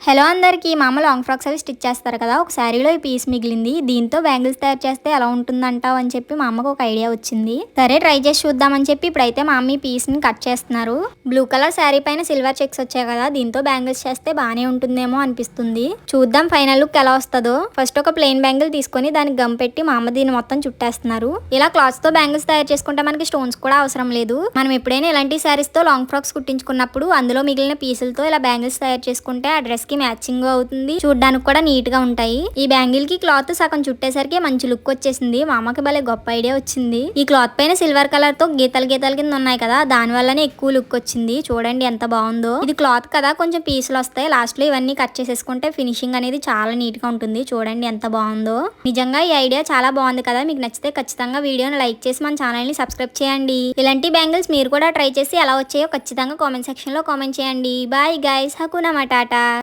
Hello అందరికీ మా అమ్మ లాంగ్ ఫ్రాక్స్ అవి స్టిచ్ చేస్తారు కదా. ఒక శారీలో ఈ పీస్ మిగిలింది. దీంతో బ్యాంగిల్స్ తయారు చేస్తే ఎలా ఉంటుందంటావు అని చెప్పి మా అమ్మకు ఒక ఐడియా వచ్చింది. సరే ట్రై చేసి చూద్దామని చెప్పి ఇప్పుడైతే మా అమ్మ ఈ పీస్ ని కట్ చేస్తున్నారు. బ్లూ కలర్ శారీ పైన సిల్వర్ చెక్స్ వచ్చాయి కదా, దీంతో బ్యాంగిల్స్ చేస్తే బానే ఉంటుందేమో అనిపిస్తుంది. చూద్దాం ఫైనల్ లుక్ ఎలా వస్తుందో. ఫస్ట్ ఒక ప్లెయిన్ బ్యాంగిల్ తీసుకొని దానికి గమ్ పెట్టి మా అమ్మ దీన్ని మొత్తం చుట్టేస్తున్నారు. ఇలా క్లాత్స్ తో బ్యాంగిల్స్ తయారు చేసుకుంటే మనకి స్టోన్స్ కూడా అవసరం లేదు. మనం ఎప్పుడైనా ఇలాంటి శారీస్ తో లాంగ్ ఫ్రాక్స్ కుట్టించుకున్నప్పుడు అందులో మిగిలిన పీసులతో ఇలా బ్యాంగిల్స్ తయారు చేసుకుంటే ఆ డ్రెస్ కి మ్యాచింగ్ అవుతుంది, చూడడానికి కూడా నీట్ గా ఉంటాయి. ఈ బ్యాంగిల్ కి క్లాత్ సగం చుట్టేసరికి మంచి లుక్ వచ్చేసింది. మా అమ్మకి భలే గొప్ప ఐడియా వచ్చింది. ఈ క్లాత్ పైన సిల్వర్ కలర్ తో గీతలు గీతల కింద ఉన్నాయి కదా, దాని వల్లనే ఎక్కువ లుక్ వచ్చింది. చూడండి ఎంత బాగుందో. ఇది క్లాత్ కదా, కొంచెం పీసులు వస్తాయి. లాస్ట్ లో ఇవన్నీ కట్ చేసేసుకుంటే ఫినిషింగ్ అనేది చాలా నీట్ గా ఉంటుంది. చూడండి ఎంత బాగుందో. నిజంగా ఈ ఐడియా చాలా బాగుంది కదా. మీకు నచ్చితే ఖచ్చితంగా వీడియోని లైక్ చేసి మన ఛానల్ ని సబ్స్క్రైబ్ చేయండి. ఇలాంటి బ్యాంగిల్స్ మీరు కూడా ట్రై చేసి ఎలా వచ్చాయో ఖచ్చితంగా కామెంట్ సెక్షన్ లో కామెంట్ చేయండి. Bye guys, హకునా matata.